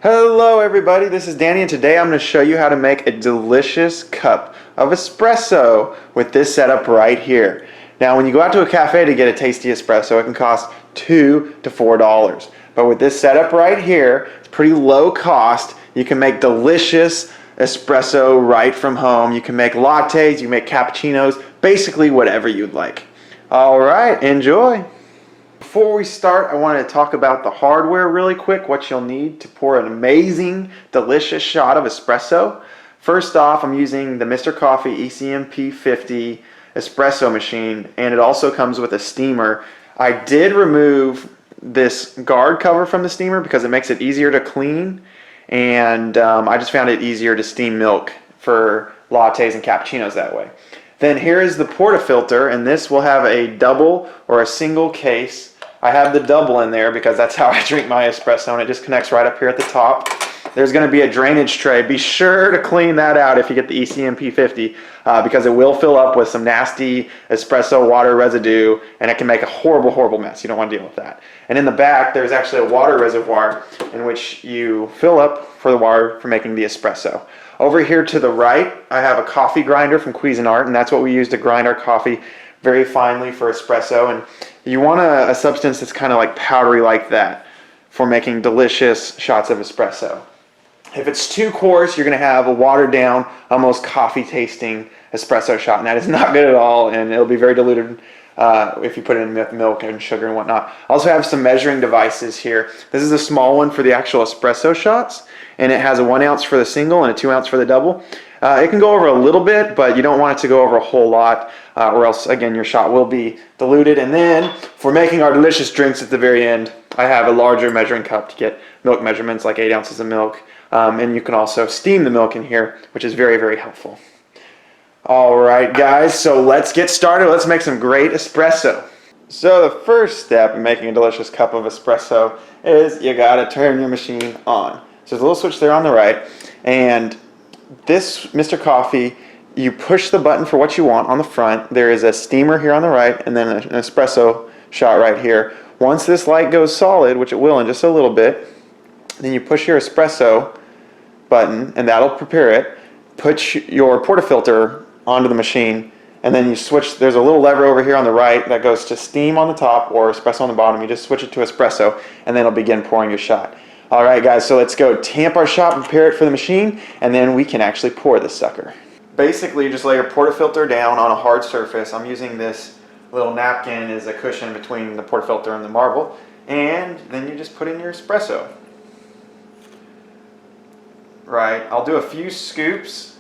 Hello everybody, this is Danny and today I'm going to show you how to make a delicious cup of espresso with this setup right here. Now when you go out to a cafe to get a tasty espresso, it can cost $2 to $4. But with this setup right here, it's pretty low cost. You can make delicious espresso right from home. You can make lattes, you can make cappuccinos, basically whatever you'd like. Alright, enjoy! Before we start, I want to talk about the hardware really quick, what you'll need to pour an amazing, delicious shot of espresso. First off, I'm using the Mr. Coffee ECMP50 Espresso machine, and it also comes with a steamer. I did remove this guard cover from the steamer because it makes it easier to clean, and I just found it easier to steam milk for lattes and cappuccinos that way. Then here is the portafilter, and this will have a double or a single case. I have the double in there because that's how I drink my espresso, and it just connects right up here at the top. There's going to be a drainage tray. Be sure to clean that out if you get the ECMP50 because it will fill up with some nasty espresso water residue, and it can make a horrible, horrible mess. You don't want to deal with that. And in the back, there's actually a water reservoir in which you fill up for the water for making the espresso. Over here to the right, I have a coffee grinder from Cuisinart, and that's what we use to grind our coffee very finely for espresso. And you want a substance that's kind of like powdery like that for making delicious shots of espresso. If it's too coarse, you're going to have a watered down, almost coffee tasting espresso shot, and that is not good at all, and it'll be very diluted if you put it in milk and sugar and whatnot. I also have some measuring devices here. This is a small one for the actual espresso shots, and it has a 1 ounce for the single and a 2 ounce for the double. It can go over a little bit, but you don't want it to go over a whole lot, or else, again, your shot will be diluted. And then, for making our delicious drinks at the very end, I have a larger measuring cup to get milk measurements, like 8 ounces of milk. And you can also steam the milk in here, which is very, very helpful. Alright guys, so let's get started. Let's make some great espresso. So the first step in making a delicious cup of espresso is you gotta turn your machine on. So there's a little switch there on the right, and this Mr. Coffee, you push the button for what you want on the front. There is a steamer here on the right, and then an espresso shot right here. Once this light goes solid, which it will in just a little bit, then you push your espresso button, and that'll prepare it. Put your portafilter onto the machine, and then you switch. There's a little lever over here on the right that goes to steam on the top or espresso on the bottom. You just switch it to espresso, and then it'll begin pouring your shot. Alright guys, so let's go tamp our shot, prepare it for the machine, and then we can actually pour this sucker. Basically, you just lay your portafilter down on a hard surface. I'm using this little napkin as a cushion between the portafilter and the marble, and then you just put in your espresso. Right, I'll do a few scoops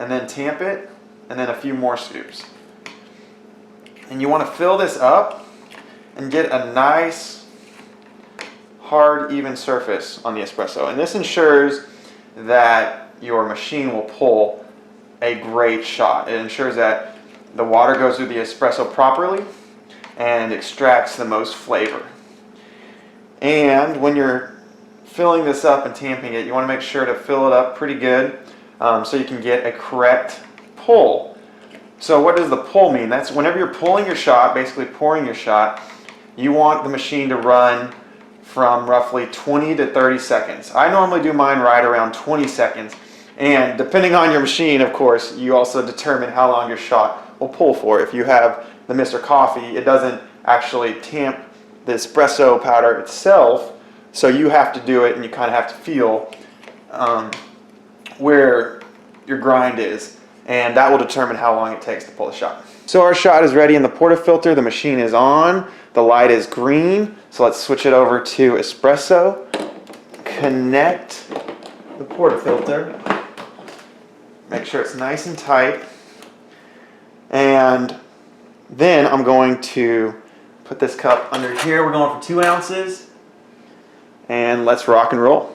and then tamp it, and then a few more scoops. And you want to fill this up and get a nice hard, even surface on the espresso. And this ensures that your machine will pull a great shot. It ensures that the water goes through the espresso properly and extracts the most flavor. And when you're filling this up and tamping it, you want to make sure to fill it up pretty good so you can get a correct pull. So what does the pull mean? That's whenever you're pulling your shot, basically pouring your shot, you want the machine to run from roughly 20 to 30 seconds. I normally do mine right around 20 seconds. And depending on your machine, of course, you also determine how long your shot will pull for. If you have the Mr. Coffee, it doesn't actually tamp the espresso powder itself, so you have to do it, and you kind of have to feel where your grind is, and that will determine how long it takes to pull the shot. So our shot is ready in the portafilter, the machine is on, the light is green, so let's switch it over to espresso, connect the portafilter, make sure it's nice and tight, and then I'm going to put this cup under here. We're going for 2 ounces, and let's rock and roll.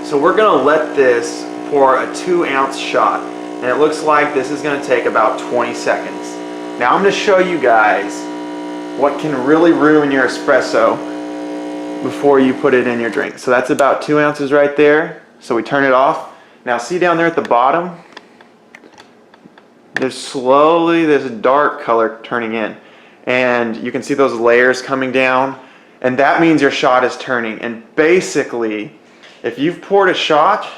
So we're going to let this pour a 2 ounce shot, and it looks like this is going to take about 20 seconds. Now I'm going to show you guys what can really ruin your espresso before you put it in your drink. So that's about 2 ounces right there. So we turn it off. Now see down there at the bottom, there's slowly this dark color turning in. And you can see those layers coming down. And that means your shot is turning. And basically, if you've poured a shot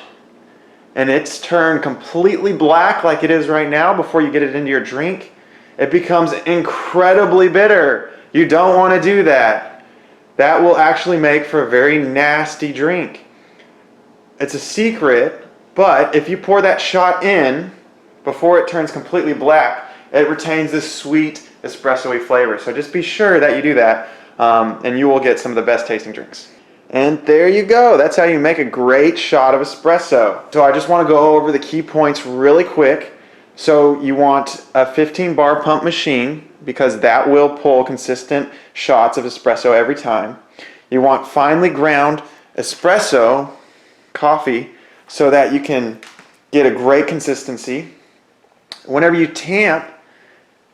and it's turned completely black like it is right now before you get it into your drink, it becomes incredibly bitter. You don't want to do that. That will actually make for a very nasty drink. It's a secret, but if you pour that shot in before it turns completely black, it retains this sweet espresso-y flavor. So just be sure that you do that, and you will get some of the best tasting drinks. And there you go. That's how you make a great shot of espresso. So I just want to go over the key points really quick. So you want a 15 bar pump machine because that will pull consistent shots of espresso every time. You want finely ground espresso coffee so that you can get a great consistency. Whenever you tamp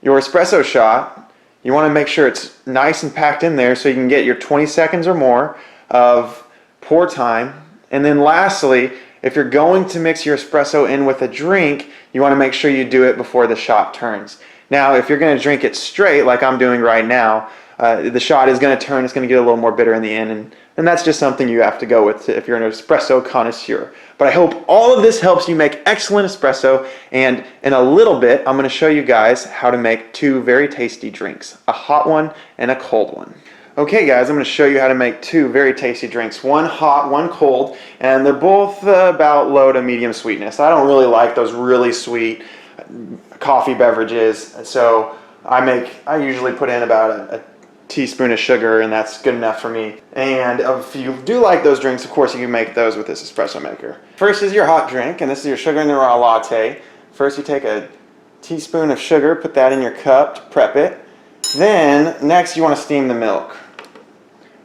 your espresso shot, you want to make sure it's nice and packed in there so you can get your 20 seconds or more of pour time. And then lastly, if you're going to mix your espresso in with a drink, you want to make sure you do it before the shot turns. Now, if you're going to drink it straight, like I'm doing right now, the shot is going to turn, it's going to get a little more bitter in the end, and that's just something you have to go with if you're an espresso connoisseur. But I hope all of this helps you make excellent espresso, and in a little bit, I'm going to show you guys how to make two very tasty drinks, a hot one and a cold one. Okay guys, I'm going to show you how to make two very tasty drinks, one hot, one cold, and they're both about low to medium sweetness. I don't really like those really sweet coffee beverages, so I usually put in about a teaspoon of sugar, and that's good enough for me. And if you do like those drinks, of course you can make those with this espresso maker. First is your hot drink, and this is your sugar in the raw latte. First you take a teaspoon of sugar, put that in your cup to prep it. Then next you want to steam the milk.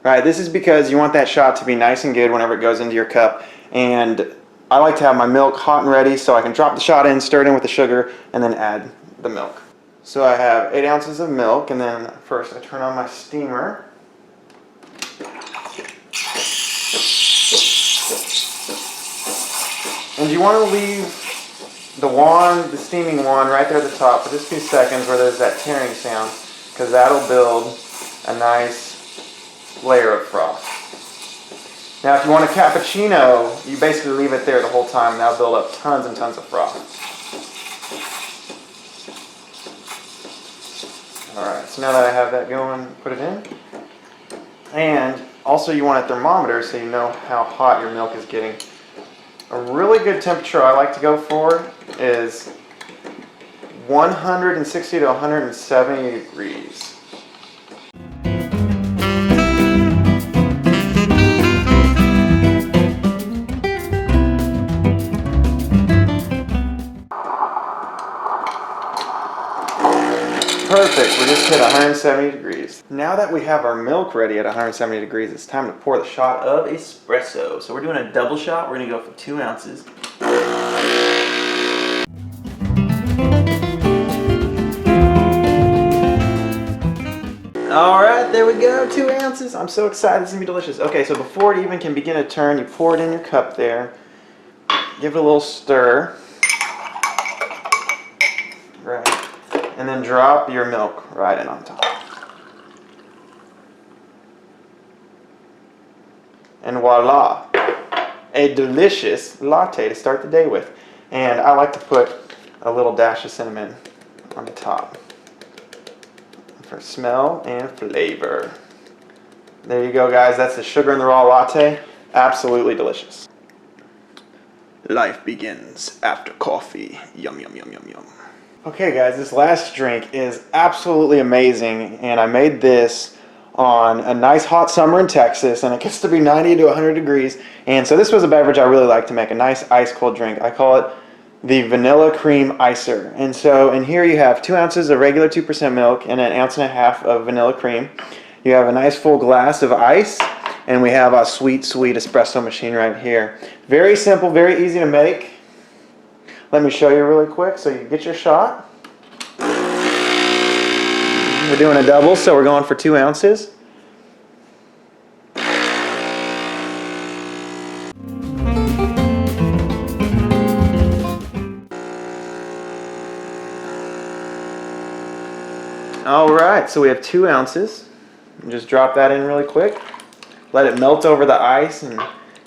Right, this is because you want that shot to be nice and good whenever it goes into your cup, and I like to have my milk hot and ready so I can drop the shot in, stir it in with the sugar, and then add the milk. So I have 8 ounces of milk, and then first I turn on my steamer. And you want to leave the steaming wand right there at the top for just a few seconds where there's that tearing sound, because that'll build a nice layer of froth. Now if you want a cappuccino, you basically leave it there the whole time, and that'll build up tons and tons of froth. Alright, so now that I have that going, put it in. And also you want a thermometer so you know how hot your milk is getting. A really good temperature I like to go for is 160 to 170 degrees. Perfect, we just hit 170 degrees. Now that we have our milk ready at 170 degrees, it's time to pour the shot of espresso. So we're doing a double shot, we're going to go for 2 ounces. Alright, there we go, 2 ounces. I'm so excited, this is going to be delicious. Okay, so before it even can begin to turn, you pour it in your cup there. Give it a little stir. Right. And then drop your milk right in on top. And voila, a delicious latte to start the day with. And I like to put a little dash of cinnamon on the top for smell and flavor. There you go guys, that's the sugar in the raw latte. Absolutely delicious. Life begins after coffee. Yum, yum, yum, yum, yum. Okay guys, this last drink is absolutely amazing, and I made this on a nice hot summer in Texas, and it gets to be 90 to 100 degrees, and so this was a beverage I really like to make, a nice ice cold drink. I call it the vanilla cream icer. And so in here you have 2 ounces of regular 2% milk and 1.5 ounces of vanilla cream. You have a nice full glass of ice, and we have a sweet, sweet espresso machine right here. Very simple, very easy to make. Let me show you really quick so you get your shot. We're doing a double, so we're going for 2 ounces. All right, so we have 2 ounces. Just drop that in really quick. Let it melt over the ice and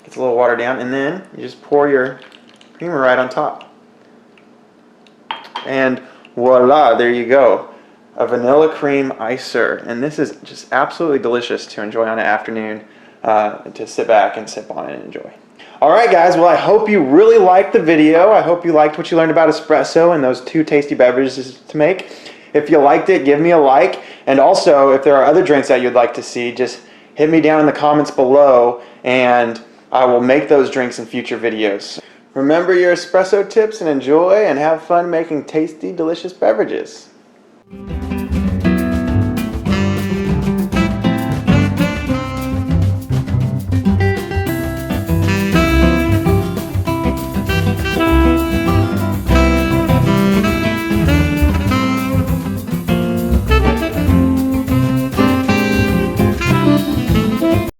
gets a little watered down, and then you just pour your creamer right on top. And voila, there you go. A vanilla cream icer. And this is just absolutely delicious to enjoy on an afternoon, to sit back and sip on and enjoy. Alright guys, well I hope you really liked the video. I hope you liked what you learned about espresso and those 2 tasty beverages to make. If you liked it, give me a like. And also, if there are other drinks that you'd like to see, just hit me down in the comments below and I will make those drinks in future videos. Remember your espresso tips and enjoy and have fun making tasty, delicious beverages.